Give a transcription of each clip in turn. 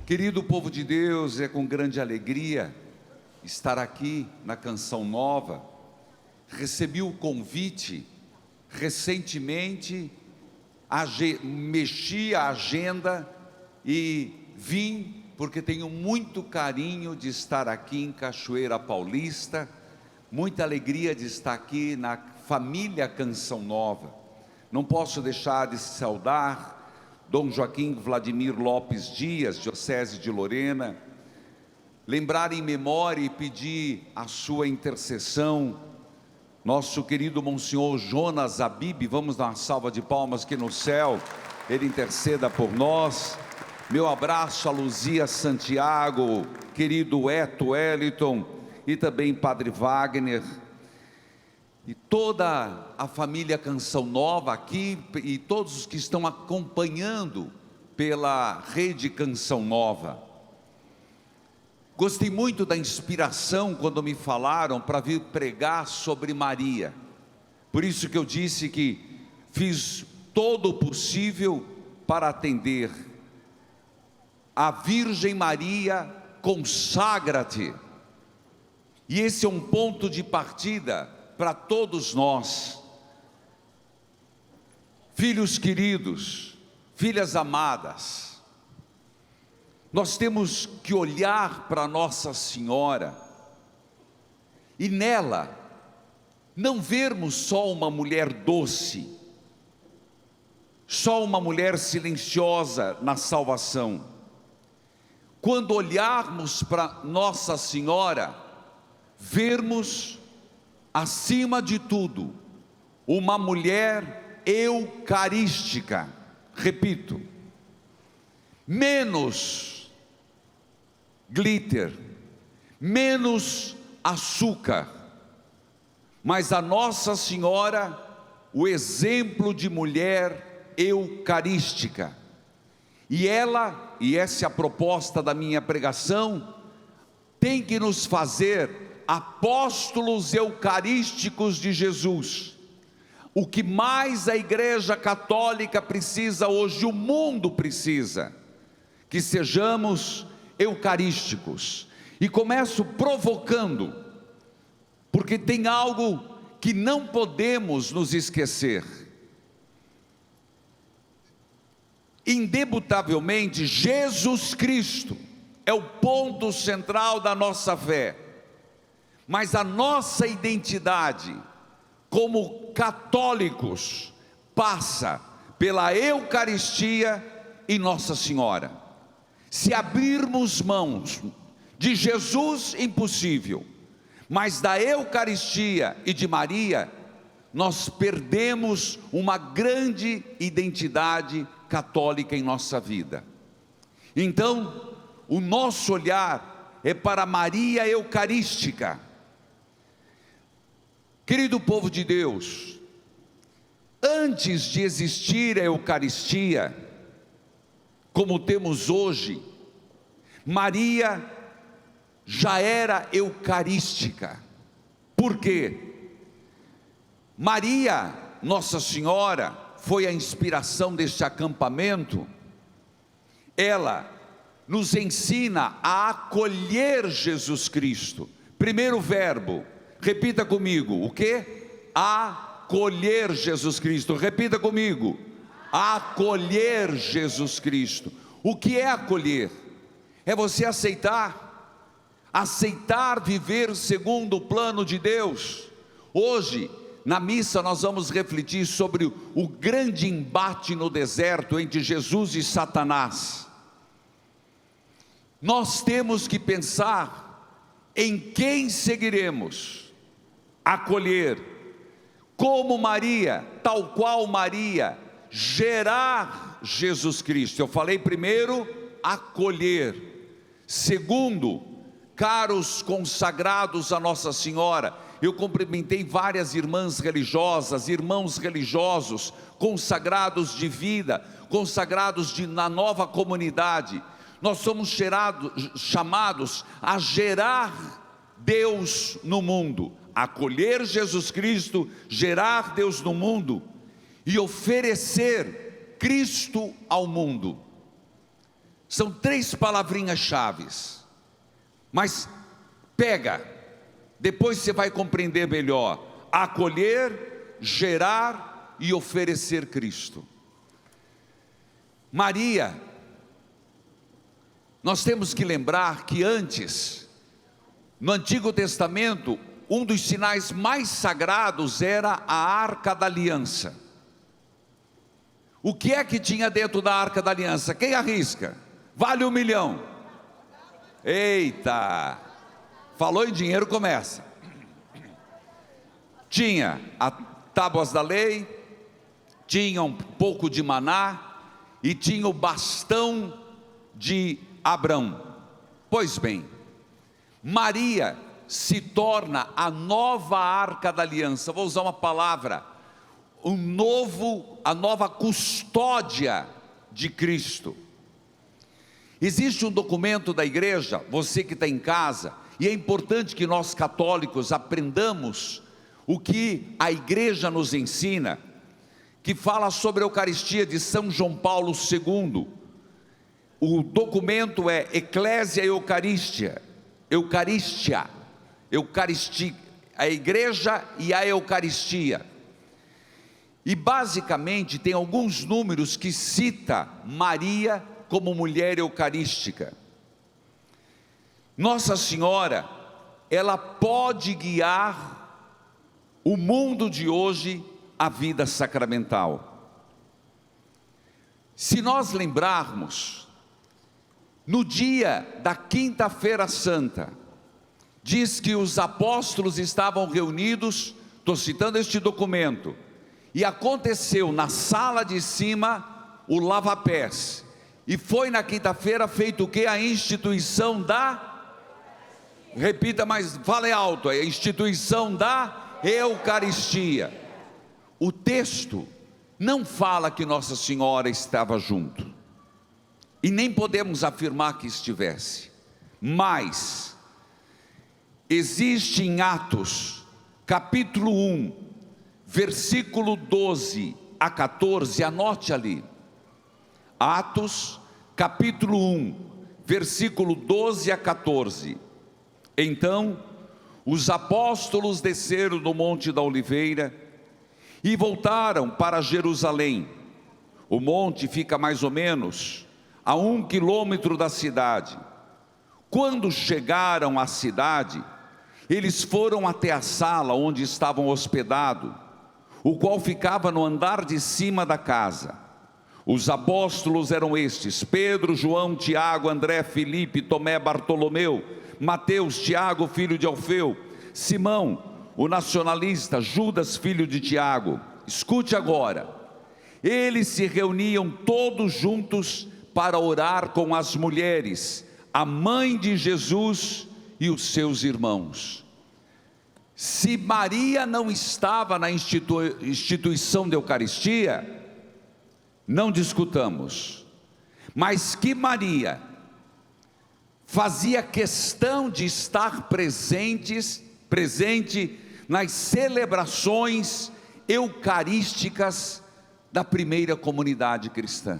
Querido povo de Deus, é com grande alegria estar aqui na Canção Nova. Recebi o convite recentemente, mexi a agenda e vim porque tenho muito carinho de estar aqui em Cachoeira Paulista, muita alegria de estar aqui na família Canção Nova. Não posso deixar de saudar Dom Joaquim Vladimir Lopes Dias, Diocese de Lorena, lembrar em memória e pedir a sua intercessão, nosso querido Monsenhor Jonas Abib. Vamos dar uma salva de palmas que no céu ele interceda por nós. Meu abraço a Luzia Santiago, querido Eto Wellington e também Padre Wagner, e toda a família Canção Nova aqui, e todos os que estão acompanhando pela rede Canção Nova. Gostei muito da inspiração quando me falaram para vir pregar sobre Maria. Por isso que eu disse que fiz todo o possível para atender. A Virgem Maria, consagra-te. E esse é um ponto de partida para todos nós, filhos queridos, filhas amadas. Nós temos que olhar para Nossa Senhora e nela não vermos só uma mulher doce, só uma mulher silenciosa na salvação. Quando olharmos para Nossa Senhora, vermos acima de tudo uma mulher eucarística. Repito, menos glitter, menos açúcar, mas a Nossa Senhora, o exemplo de mulher eucarística. E ela, e essa é a proposta da minha pregação, tem que nos fazer apóstolos eucarísticos de Jesus. O que mais a Igreja Católica precisa hoje, o mundo precisa, que sejamos eucarísticos. E começo provocando, porque tem algo que não podemos nos esquecer. Indubitavelmente, Jesus Cristo é o ponto central da nossa fé. Mas a nossa identidade como católicos passa pela Eucaristia e Nossa Senhora. Se abrirmos mãos de Jesus, impossível, mas da Eucaristia e de Maria, nós perdemos uma grande identidade católica em nossa vida. Então, o nosso olhar é para Maria Eucarística. Querido povo de Deus, antes de existir a Eucaristia, como temos hoje, Maria já era eucarística. Por quê? Maria, Nossa Senhora, foi a inspiração deste acampamento. Ela nos ensina a acolher Jesus Cristo. Primeiro verbo, repita comigo, o que? Acolher Jesus Cristo. Repita comigo, acolher Jesus Cristo. O que é acolher? É você aceitar viver segundo o plano de Deus. Hoje, na missa, nós vamos refletir sobre o grande embate no deserto entre Jesus e Satanás. Nós temos que pensar em quem seguiremos. Acolher, como Maria, tal qual Maria, gerar Jesus Cristo. Eu falei primeiro, acolher. Segundo, caros consagrados a Nossa Senhora, eu cumprimentei várias irmãs religiosas, irmãos religiosos, consagrados de vida, consagrados na nova comunidade. Nós somos chamados a gerar Deus no mundo, acolher Jesus Cristo, gerar Deus no mundo e oferecer Cristo ao mundo. São 3 palavrinhas-chave, mas pega, depois você vai compreender melhor: acolher, gerar e oferecer Cristo. Maria, nós temos que lembrar que antes, no Antigo Testamento, um dos sinais mais sagrados era a Arca da Aliança. O que é que tinha dentro da Arca da Aliança? Quem arrisca? Vale 1 milhão. Eita! Falou em dinheiro, começa. Tinha as tábuas da lei, tinha um pouco de maná e tinha o bastão de Abrão. Pois bem, Maria se torna a nova Arca da Aliança. Vou usar uma palavra, a nova custódia de Cristo. Existe um documento da igreja, você que está em casa, e é importante que nós católicos aprendamos o que a igreja nos ensina, que fala sobre a Eucaristia de São João Paulo II. O documento é Ecclesia Eucaristia, a igreja e a Eucaristia. E basicamente tem alguns números que cita Maria como mulher eucarística. Nossa Senhora, ela pode guiar o mundo de hoje à vida sacramental. Se nós lembrarmos, no dia da Quinta-feira Santa, diz que os apóstolos estavam reunidos, estou citando este documento, e aconteceu na sala de cima o lava-pés, e foi na quinta-feira feito o que? A instituição da, repita, mas fale alto, a instituição da Eucaristia. O texto não fala que Nossa Senhora estava junto, e nem podemos afirmar que estivesse, mas existe em Atos, capítulo 1, versículo 12 a 14, anote ali, Atos, capítulo 1, versículo 12 a 14, então, os apóstolos desceram do Monte da Oliveira, e voltaram para Jerusalém. O monte fica mais ou menos a 1 quilômetro da cidade. Quando chegaram à cidade, eles foram até a sala onde estavam hospedados, o qual ficava no andar de cima da casa. Os apóstolos eram estes: Pedro, João, Tiago, André, Filipe, Tomé, Bartolomeu, Mateus, Tiago, filho de Alfeu, Simão, o nacionalista, Judas, filho de Tiago. Escute agora, eles se reuniam todos juntos para orar com as mulheres, a mãe de Jesus e os seus irmãos. Se Maria não estava na instituição da Eucaristia, não discutamos, mas que Maria fazia questão de estar presente nas celebrações eucarísticas da primeira comunidade cristã.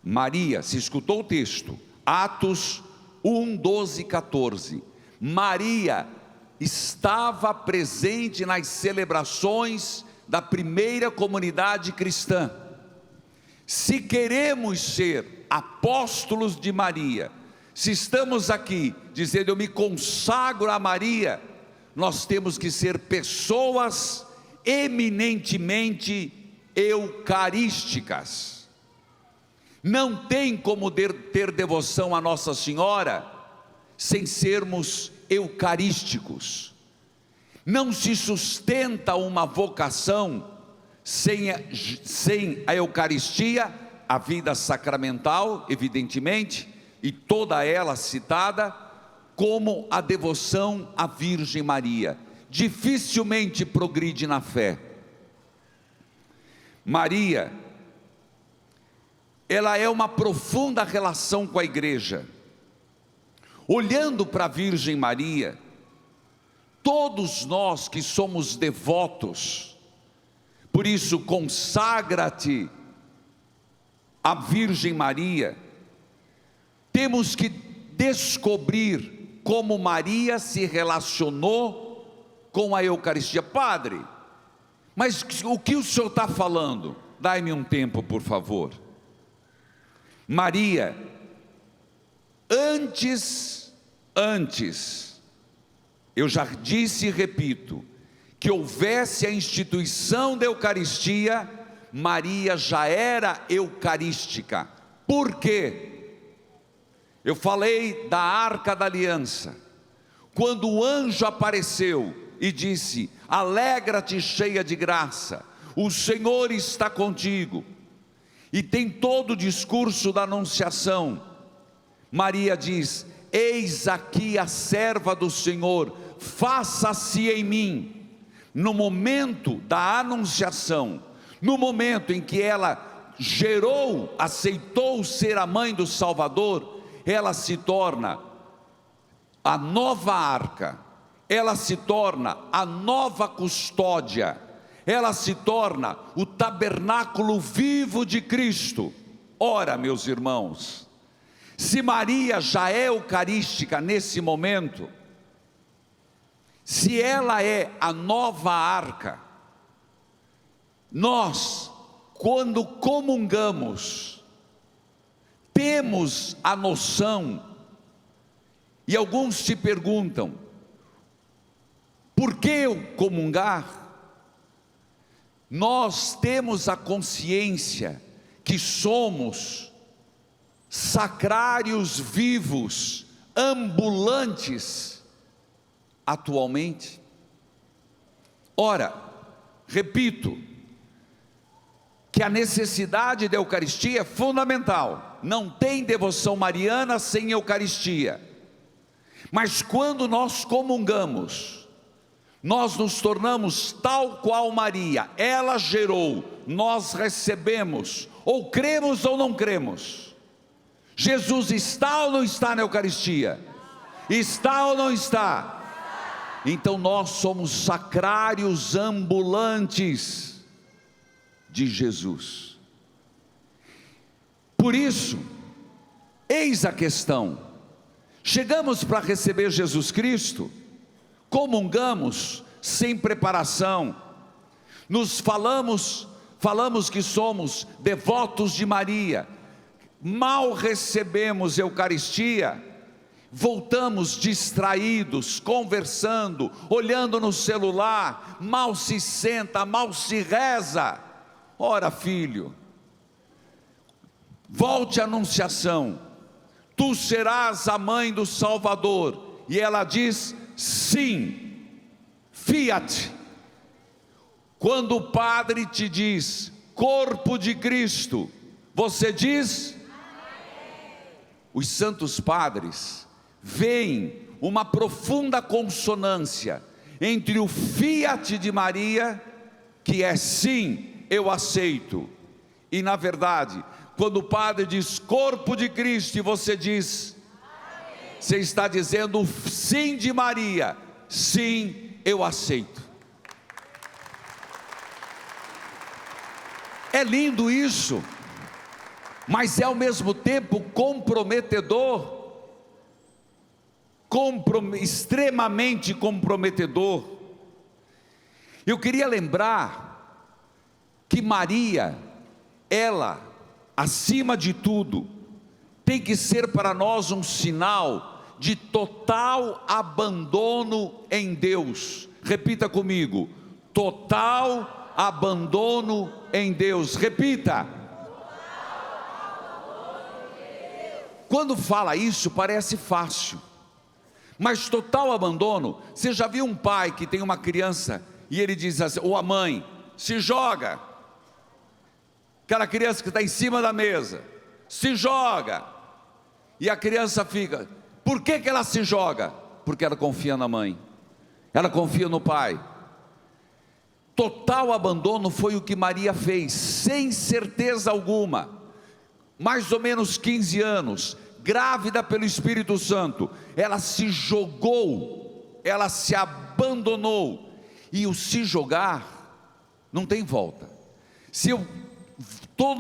Maria, se escutou o texto, Atos 1, 12 e 14, Maria estava presente nas celebrações da primeira comunidade cristã. Se queremos ser apóstolos de Maria, se estamos aqui dizendo eu me consagro a Maria, nós temos que ser pessoas eminentemente eucarísticas. Não tem como ter devoção a Nossa Senhora sem sermos eucarísticos. Não se sustenta uma vocação sem a Eucaristia, a vida sacramental, evidentemente, e toda ela citada, como a devoção à Virgem Maria. Dificilmente progride na fé. Maria, ela é uma profunda relação com a igreja. Olhando para a Virgem Maria, todos nós que somos devotos, por isso consagra-te à Virgem Maria, temos que descobrir como Maria se relacionou com a Eucaristia. Padre, mas o que o senhor está falando? Dai-me um tempo, por favor. Maria, antes, eu já disse e repito, que houvesse a instituição da Eucaristia, Maria já era eucarística. Por quê? Eu falei da Arca da Aliança, quando o anjo apareceu e disse: alegra-te, cheia de graça, o Senhor está contigo. E tem todo o discurso da anunciação. Maria diz: eis aqui a serva do Senhor, faça-se em mim. No momento da anunciação, no momento em que ela gerou, aceitou ser a mãe do Salvador, ela se torna a nova arca, ela se torna a nova custódia, ela se torna o tabernáculo vivo de Cristo. Ora, meus irmãos, se Maria já é eucarística nesse momento, se ela é a nova arca, nós, quando comungamos, temos a noção, e alguns se perguntam: por que eu comungar? Nós temos a consciência que somos sacrários vivos, ambulantes, atualmente. Ora, repito, que a necessidade da Eucaristia é fundamental, não tem devoção mariana sem Eucaristia, mas quando nós comungamos, nós nos tornamos tal qual Maria, ela gerou, nós recebemos, ou cremos ou não cremos. Jesus está ou não está na Eucaristia? Está ou não está? Então nós somos sacrários ambulantes de Jesus. Por isso, eis a questão: chegamos para receber Jesus Cristo, comungamos sem preparação, falamos que somos devotos de Maria, mal recebemos Eucaristia, voltamos distraídos, conversando, olhando no celular, mal se senta, mal se reza. Ora, filho, volte à anunciação: tu serás a mãe do Salvador. E ela diz: sim, fiat. Quando o padre te diz corpo de Cristo, você diz? Os santos padres veem uma profunda consonância entre o fiat de Maria, que é sim, eu aceito, e na verdade, quando o padre diz corpo de Cristo e você diz, você está dizendo sim de Maria, sim, eu aceito. É lindo isso, mas é ao mesmo tempo comprometedor, extremamente comprometedor. Eu queria lembrar que Maria, ela, acima de tudo, tem que ser para nós um sinal de total abandono em Deus. Repita comigo: total abandono em Deus. Repita. Quando fala isso parece fácil, mas total abandono. Você já viu um pai que tem uma criança e ele diz assim, ou a mãe, se joga, aquela criança que está em cima da mesa, se joga, e a criança fica, por que ela se joga? Porque ela confia na mãe, ela confia no pai. Total abandono foi o que Maria fez, sem certeza alguma, mais ou menos 15 anos, grávida pelo Espírito Santo, ela se jogou, ela se abandonou. E o se jogar não tem volta. Se eu estou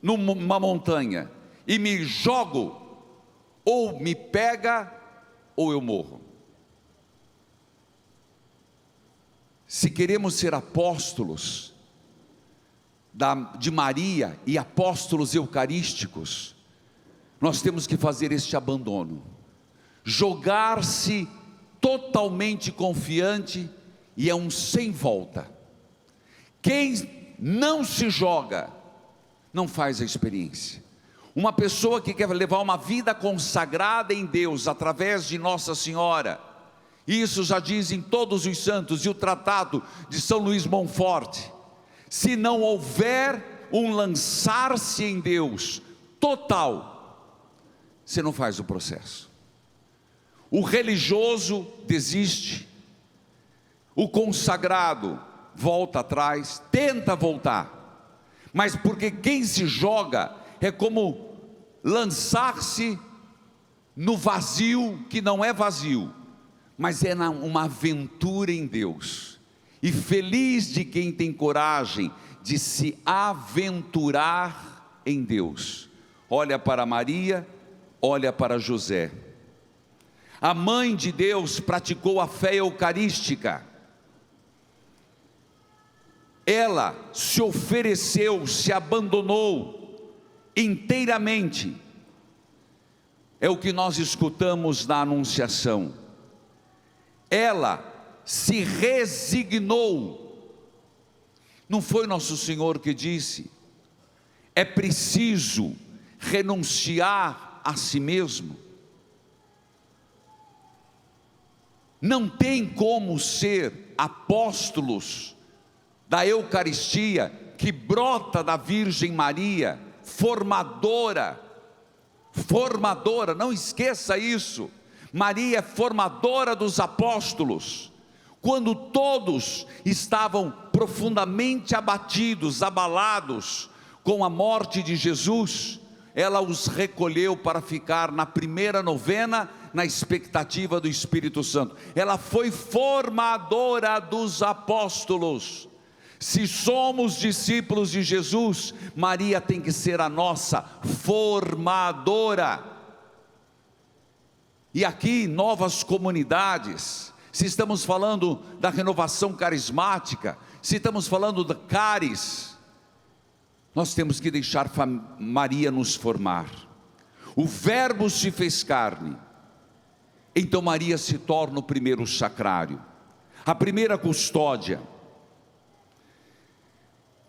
numa montanha e me jogo, ou me pega ou eu morro. Se queremos ser apóstolos de Maria e apóstolos eucarísticos, nós temos que fazer este abandono, jogar-se totalmente confiante, e é um sem volta. Quem não se joga, não faz a experiência. Uma pessoa que quer levar uma vida consagrada em Deus, através de Nossa Senhora, isso já dizem todos os santos, e o tratado de São Luís Montfort, se não houver um lançar-se em Deus total, você não faz o processo. O religioso desiste, o consagrado volta atrás, tenta voltar, mas porque quem se joga é como lançar-se no vazio, que não é vazio, mas é uma aventura em Deus. E feliz de quem tem coragem de se aventurar em Deus. Olha para Maria, olha para José. A mãe de Deus praticou a fé eucarística. Ela se ofereceu, se abandonou inteiramente. É o que nós escutamos na Anunciação. Ela se resignou. Não foi Nosso Senhor que disse: é preciso renunciar a si mesmo? Não tem como ser apóstolos da Eucaristia, que brota da Virgem Maria, formadora, não esqueça isso. Maria é formadora dos apóstolos. Quando todos estavam profundamente abatidos, abalados com a morte de Jesus, ela os recolheu para ficar na primeira novena, na expectativa do Espírito Santo. Ela foi formadora dos apóstolos. Se somos discípulos de Jesus, Maria tem que ser a nossa formadora. E aqui, novas comunidades, se estamos falando da renovação carismática, se estamos falando da Caris, nós temos que deixar Maria nos formar. O Verbo se fez carne, então Maria se torna o primeiro sacrário, a primeira custódia.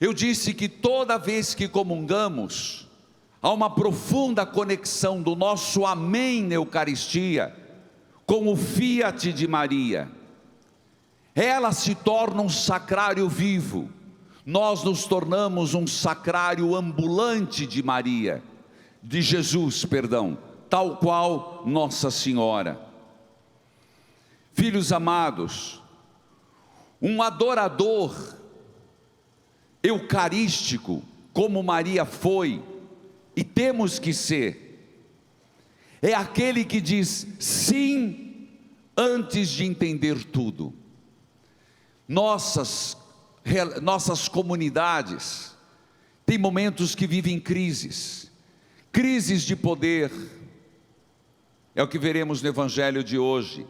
Eu disse que toda vez que comungamos, há uma profunda conexão do nosso amém na Eucaristia com o fiat de Maria. Ela se torna um sacrário vivo, nós nos tornamos um sacrário ambulante de Maria, de Jesus, perdão, tal qual Nossa Senhora. Filhos amados, um adorador eucarístico, como Maria foi, e temos que ser, é aquele que diz sim antes de entender tudo. Nossas comunidades têm momentos que vivem crises de poder, é o que veremos no Evangelho de hoje,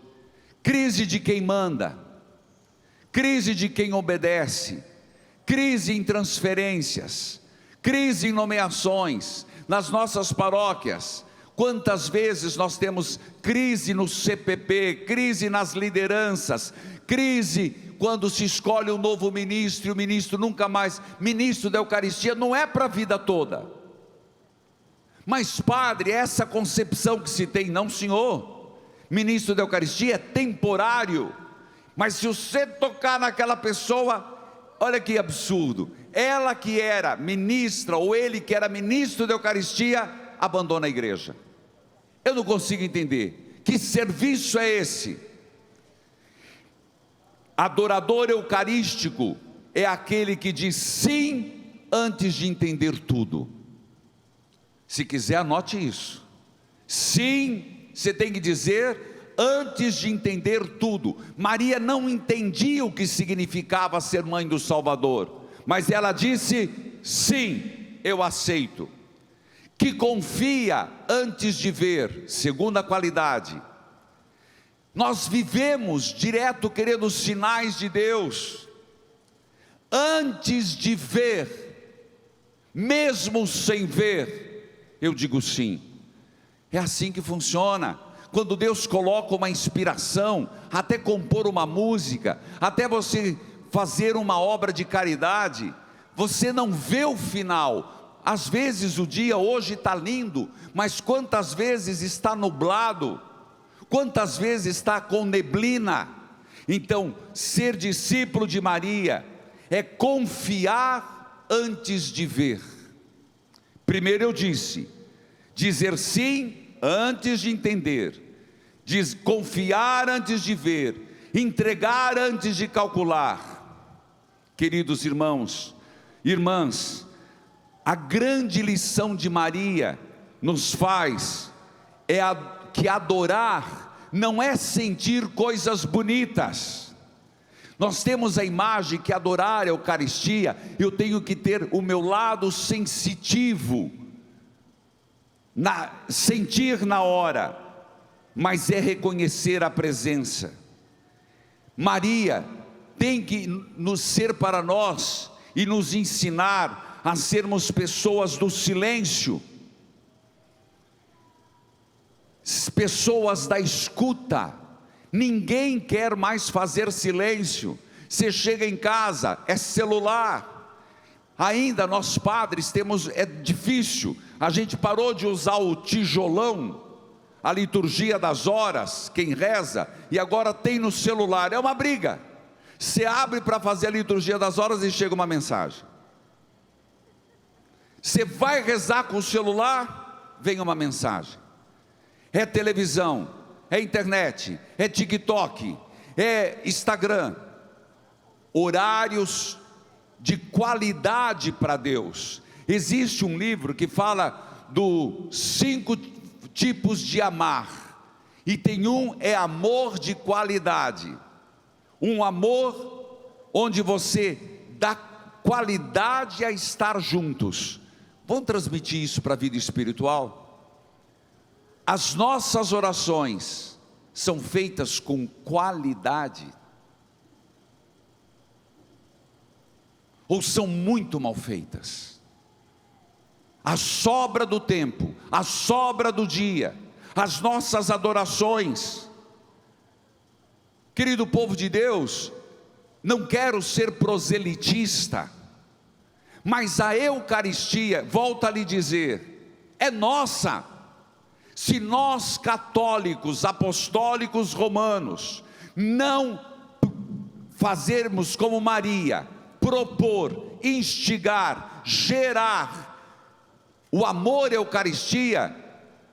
crise de quem manda, crise de quem obedece, crise em transferências, crise em nomeações, nas nossas paróquias. Quantas vezes nós temos crise no CPP, crise nas lideranças, crise quando se escolhe um novo ministro, e o ministro nunca mais, ministro da Eucaristia, não é para a vida toda. Mas padre, essa concepção que se tem, não senhor, ministro da Eucaristia é temporário, mas se você tocar naquela pessoa, olha que absurdo, ela que era ministra, ou ele que era ministro da Eucaristia, abandona a igreja. Eu não consigo entender, que serviço é esse? Adorador eucarístico é aquele que diz sim antes de entender tudo. Se quiser, anote isso. Sim, você tem que dizer antes de entender tudo. Maria não entendia o que significava ser mãe do Salvador, mas ela disse sim, eu aceito. que confia antes de ver, segunda qualidade. Nós vivemos direto querendo os sinais de Deus, antes de ver, mesmo sem ver, eu digo sim. É assim que funciona. Quando Deus coloca uma inspiração, até compor uma música, até você fazer uma obra de caridade, você não vê o final. Às vezes o dia hoje está lindo, mas quantas vezes está nublado, quantas vezes está com neblina. Então, ser discípulo de Maria é confiar antes de ver. Primeiro eu disse, dizer sim antes de entender, confiar antes de ver, entregar antes de calcular. Queridos irmãos, irmãs, a grande lição de Maria nos faz que adorar não é sentir coisas bonitas. Nós temos a imagem que adorar a Eucaristia, eu tenho que ter o meu lado sensitivo, sentir na hora, mas é reconhecer a presença. Maria tem que nos ser para nós e nos ensinar a sermos pessoas do silêncio, pessoas da escuta. Ninguém quer mais fazer silêncio. Você chega em casa, é celular. Ainda nós padres temos, é difícil, a gente parou de usar o tijolão, a liturgia das horas, quem reza, e agora tem no celular, é uma briga. Você abre para fazer a liturgia das horas e chega uma mensagem. Você vai rezar com o celular, vem uma mensagem. É televisão, é internet, é TikTok, é Instagram. Horários de qualidade para Deus. Existe um livro que fala dos 5 tipos de amar, e tem é amor de qualidade, um amor onde você dá qualidade a estar juntos. Vamos transmitir isso para a vida espiritual? As nossas orações são feitas com qualidade, ou são muito mal feitas? A sobra do tempo, a sobra do dia, as nossas adorações. Querido povo de Deus, não quero ser proselitista, mas a Eucaristia, volto a lhe dizer, é nossa. Se nós católicos, apostólicos romanos, não fazermos como Maria, propor, instigar, gerar o amor à Eucaristia,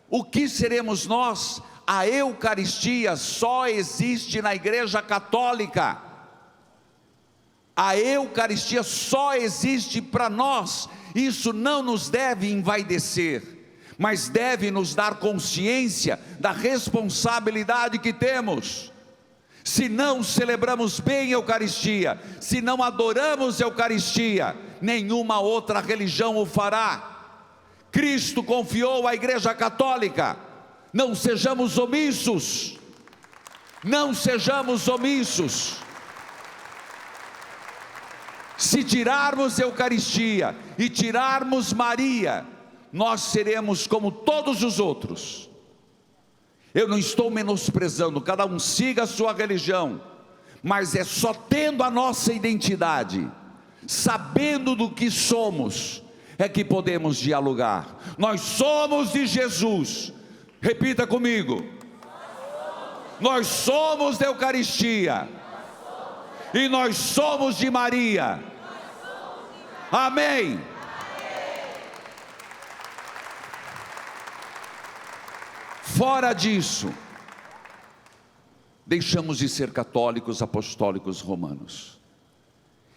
o que seremos nós? A Eucaristia só existe na Igreja Católica. A Eucaristia só existe para nós. Isso não nos deve envaidecer, mas deve nos dar consciência da responsabilidade que temos. Se não celebramos bem a Eucaristia, se não adoramos a Eucaristia, nenhuma outra religião o fará. Cristo confiou à Igreja Católica. Não sejamos omissos, não sejamos omissos. Se tirarmos a Eucaristia e tirarmos Maria, nós seremos como todos os outros. Eu não estou menosprezando, cada um siga a sua religião, mas é só tendo a nossa identidade, sabendo do que somos, é que podemos dialogar. Nós somos de Jesus. Repita comigo: nós somos da Eucaristia, e nós somos de Maria. Amém. Fora disso, deixamos de ser católicos, apostólicos, romanos.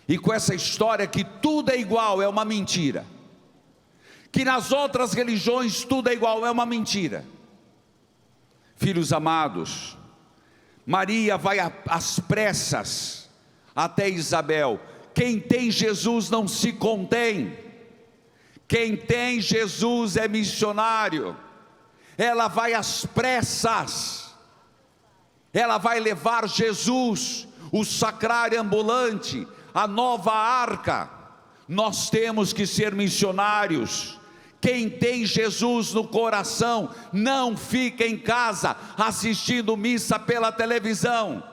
E com essa história que tudo é igual, é uma mentira. Que nas outras religiões tudo é igual, é uma mentira. Filhos amados, Maria vai às pressas até Isabel. Quem tem Jesus não se contém. Quem tem Jesus é missionário. Ela vai às pressas, ela vai levar Jesus, o sacrário ambulante, a nova arca. Nós temos que ser missionários. Quem tem Jesus no coração não fica em casa assistindo missa pela televisão,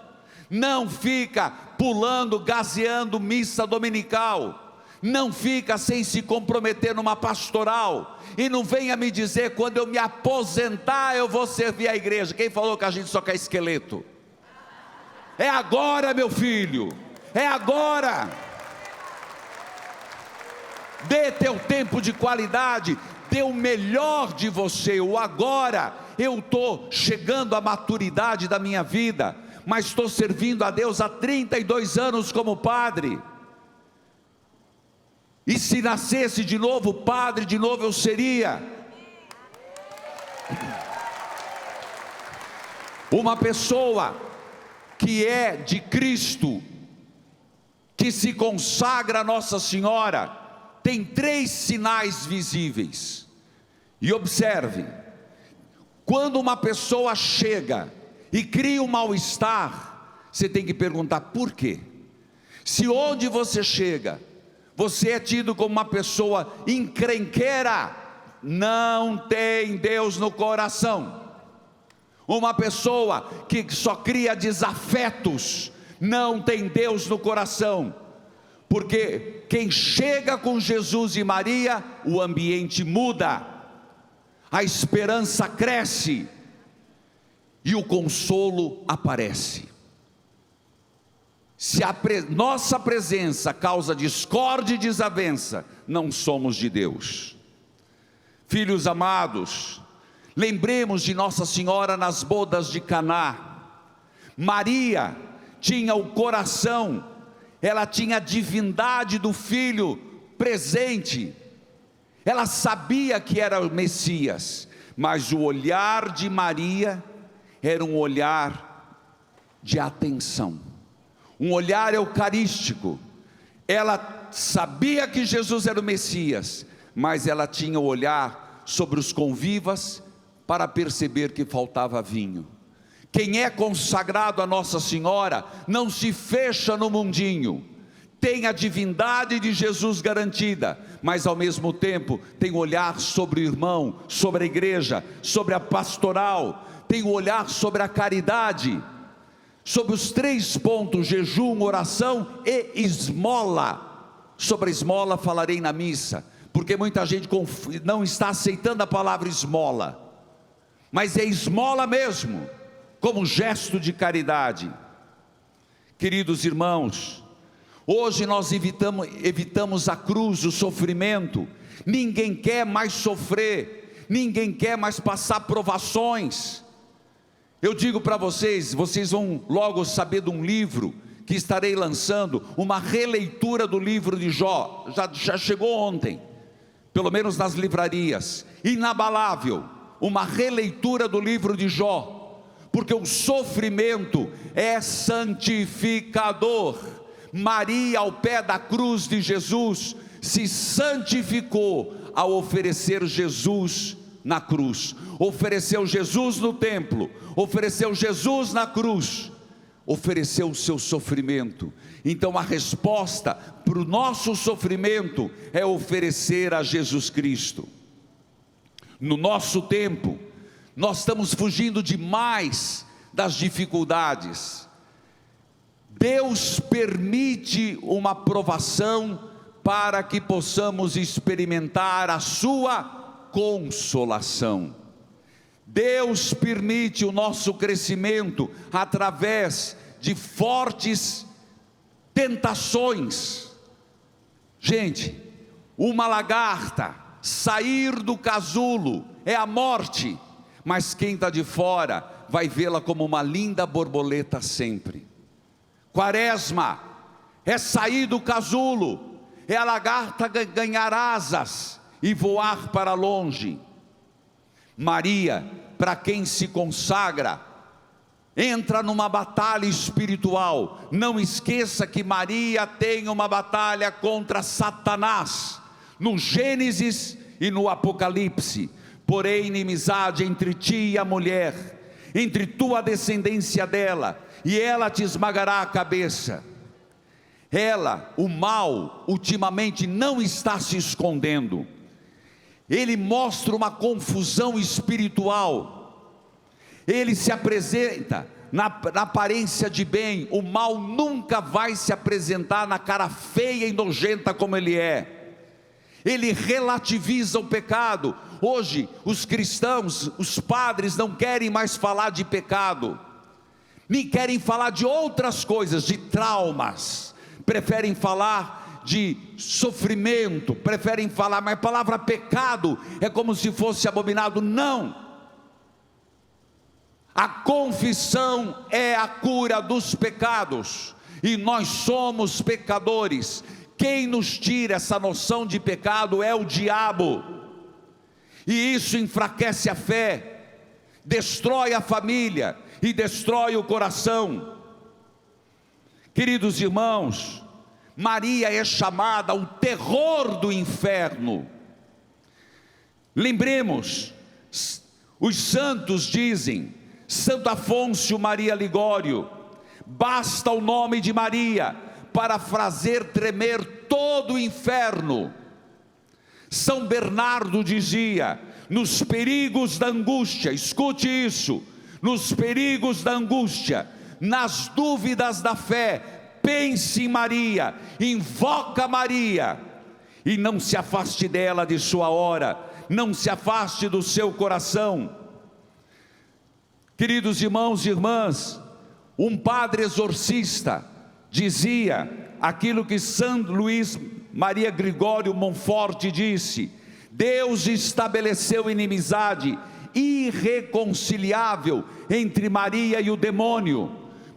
não fica pulando, gazeando missa dominical, não fica sem se comprometer numa pastoral. E não venha me dizer, quando eu me aposentar eu vou servir a igreja. Quem falou que a gente só quer esqueleto? É agora, meu filho, é agora. Dê teu tempo de qualidade, dê o melhor de você. O agora, eu estou chegando à maturidade da minha vida, mas estou servindo a Deus há 32 anos como padre. E se nascesse de novo padre, de novo eu seria. Uma pessoa que é de Cristo, que se consagra a Nossa Senhora, tem 3 sinais visíveis. E observe, quando uma pessoa chega e cria um mal-estar, você tem que perguntar por quê. Se onde você chega, você é tido como uma pessoa encrenqueira, não tem Deus no coração. Uma pessoa que só cria desafetos, não tem Deus no coração. Porque quem chega com Jesus e Maria, o ambiente muda, a esperança cresce e o consolo aparece. Se a nossa presença causa discórdia e desavença, não somos de Deus. Filhos amados, lembremos de Nossa Senhora nas bodas de Caná. Maria tinha o coração, ela tinha a divindade do Filho presente, ela sabia que era o Messias, mas o olhar de Maria era um olhar de atenção, um olhar eucarístico. Ela sabia que Jesus era o Messias, mas ela tinha o olhar sobre os convivas para perceber que faltava vinho. Quem é consagrado a Nossa Senhora não se fecha no mundinho, tem a divindade de Jesus garantida, mas ao mesmo tempo tem o olhar sobre o irmão, sobre a igreja, sobre a pastoral, tem o olhar sobre a caridade, sobre os 3 pontos: jejum, oração e esmola. Sobre a esmola falarei na missa, porque muita gente não está aceitando a palavra esmola, mas é esmola mesmo, como gesto de caridade. Queridos irmãos, hoje nós evitamos a cruz, o sofrimento. Ninguém quer mais sofrer, ninguém quer mais passar provações. Eu digo para vocês, vocês vão logo saber de um livro que estarei lançando, uma releitura do livro de Jó, já chegou ontem, pelo menos nas livrarias, inabalável, uma releitura do livro de Jó, porque o sofrimento é santificador. Maria, ao pé da cruz de Jesus, se santificou ao oferecer Jesus na cruz, ofereceu Jesus no templo, ofereceu Jesus na cruz, ofereceu o seu sofrimento. Então a resposta para o nosso sofrimento é oferecer a Jesus Cristo. No nosso tempo, nós estamos fugindo demais das dificuldades. Deus permite uma provação para que possamos experimentar a sua consolação. Deus permite o nosso crescimento através de fortes tentações. Gente, uma lagarta sair do casulo é a morte, mas quem está de fora vai vê-la como uma linda borboleta sempre. Quaresma é sair do casulo, é a lagarta ganhar asas e voar para longe. Maria, para quem se consagra, entra numa batalha espiritual. Não esqueça que Maria tem uma batalha contra Satanás. no Gênesis e no Apocalipse. Porém, inimizade entre ti e a mulher, entre tua descendência dela, e ela te esmagará a cabeça. Ela, o mal, ultimamente não está se escondendo. Ele mostra uma confusão espiritual. Ele se apresenta na aparência de bem. O mal nunca vai se apresentar na cara feia e nojenta como ele é. Ele relativiza o pecado. Hoje os cristãos, os padres não querem mais falar de pecado, nem querem falar de outras coisas, de traumas, preferem falar de sofrimento, preferem falar, mas a palavra pecado é como se fosse abominado. Não, a confissão é a cura dos pecados, e nós somos pecadores. Quem nos tira essa noção de pecado é o diabo, e isso enfraquece a fé, destrói a família e destrói o coração. Queridos irmãos, Maria é chamada o terror do inferno. Lembremos, os santos dizem, Santo Afonso Maria Ligório, basta o nome de Maria para fazer tremer todo o inferno. São Bernardo dizia, nos perigos da angústia, escute isso, nos perigos da angústia, nas dúvidas da fé, pense em Maria, invoca Maria, e não se afaste dela de sua hora, não se afaste do seu coração. Queridos irmãos e irmãs, um padre exorcista dizia aquilo que São Luís Maria Gregório Montfort disse: Deus estabeleceu inimizade irreconciliável entre Maria e o demônio.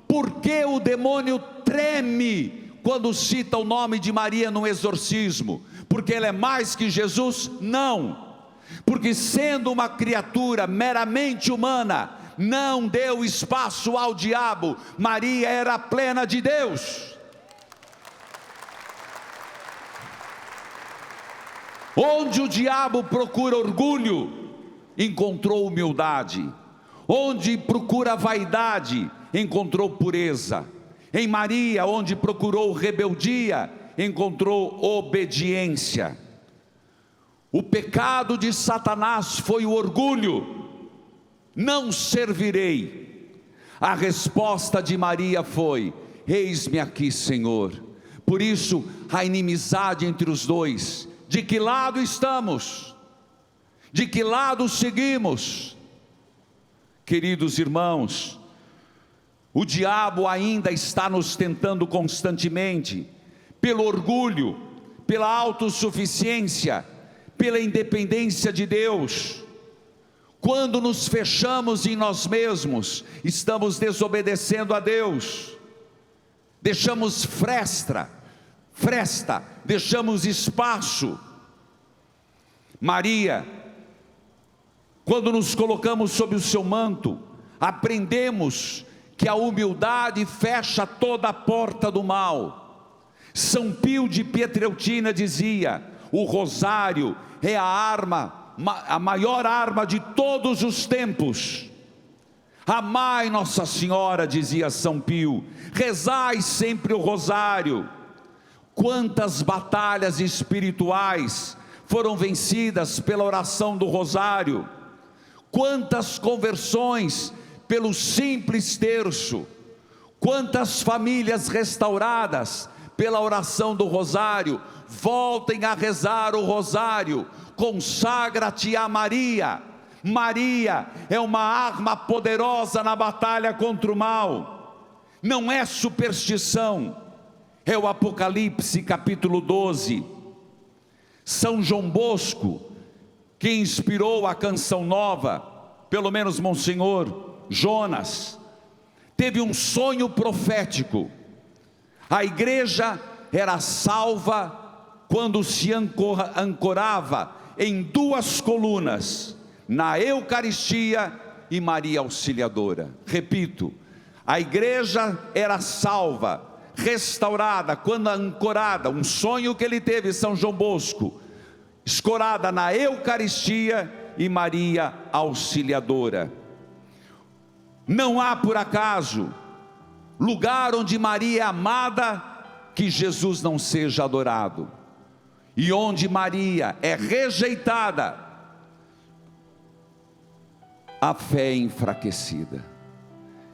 Por que o demônio treme quando cita o nome de Maria no exorcismo? Porque ela é mais que Jesus? Não, porque sendo uma criatura meramente humana, não deu espaço ao diabo. Maria era plena de Deus. Onde o diabo procura orgulho, encontrou humildade. Onde procura vaidade, encontrou pureza. Em Maria, onde procurou rebeldia, encontrou obediência. O pecado de Satanás foi o orgulho. Não servirei. A resposta de Maria foi: eis-me aqui, Senhor. Por isso, a inimizade entre os dois. De que lado estamos? De que lado seguimos? Queridos irmãos, o diabo ainda está nos tentando constantemente, pelo orgulho, pela autossuficiência, pela independência de Deus. Quando nos fechamos em nós mesmos, estamos desobedecendo a Deus. Deixamos fresta, deixamos espaço. Maria, quando nos colocamos sob o seu manto, aprendemos que a humildade fecha toda a porta do mal. São Pio de Pietrelcina dizia: o rosário é a maior arma de todos os tempos. Amai Nossa Senhora, dizia São Pio, rezai sempre o rosário. Quantas batalhas espirituais foram vencidas pela oração do rosário, quantas conversões pelo simples terço, quantas famílias restauradas pela oração do rosário. Voltem a rezar o rosário, consagra-te a Maria. Maria é uma arma poderosa na batalha contra o mal, não é superstição, é o Apocalipse capítulo 12. São João Bosco, que inspirou a canção nova, pelo menos Monsenhor Jonas, teve um sonho profético. A igreja era salva quando se ancorava em duas colunas, na Eucaristia e Maria Auxiliadora. Repito, a igreja era salva, restaurada, quando ancorada, um sonho que ele teve, São João Bosco, escorada na Eucaristia, e Maria Auxiliadora. Não há por acaso lugar onde Maria é amada que Jesus não seja adorado, e onde Maria é rejeitada, a fé é enfraquecida.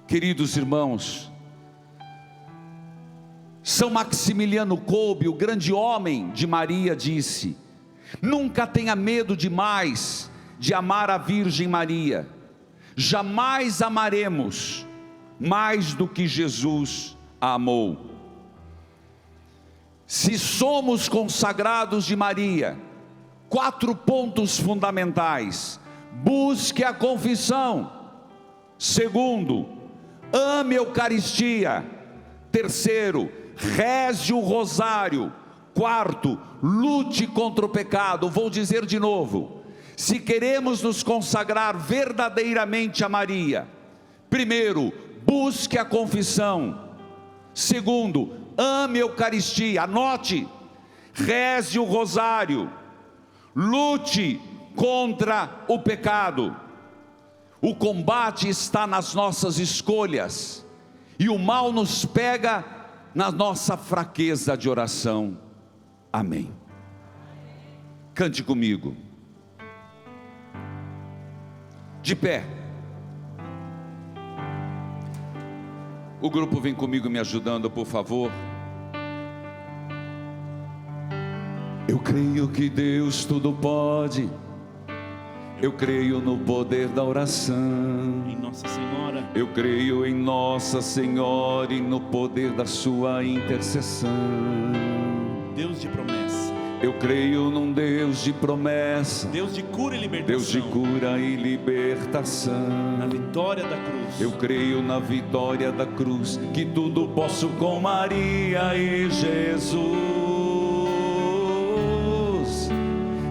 Queridos irmãos, São Maximiliano Kolbe, o grande homem de Maria, disse: nunca tenha medo demais de amar a Virgem Maria. Jamais amaremos mais do que Jesus a amou. Se somos consagrados de Maria, 4 pontos fundamentais: busque a confissão. Segundo, ame a Eucaristia. Terceiro, reze o rosário. Quarto, lute contra o pecado. Vou dizer de novo: se queremos nos consagrar verdadeiramente a Maria, primeiro, busque a confissão. Segundo, ame a Eucaristia. Anote: reze o rosário, lute contra o pecado. O combate está nas nossas escolhas, e o mal nos pega na nossa fraqueza de oração. Amém. Cante comigo. De pé. O grupo vem comigo me ajudando, por favor. Eu creio que Deus tudo pode. Eu creio no poder da oração. Em Nossa Senhora. Eu creio em Nossa Senhora e no poder da sua intercessão. Deus de promessa. Eu creio num Deus de promessa. Deus de cura e libertação. Deus de cura e libertação. Na vitória da cruz. Eu creio na vitória da cruz, que tudo posso com Maria e Jesus.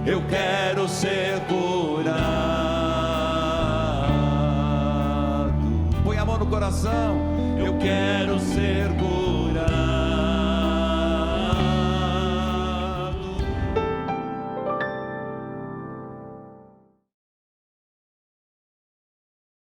Eu quero ser curado. Põe a mão no coração. Eu quero ser curado.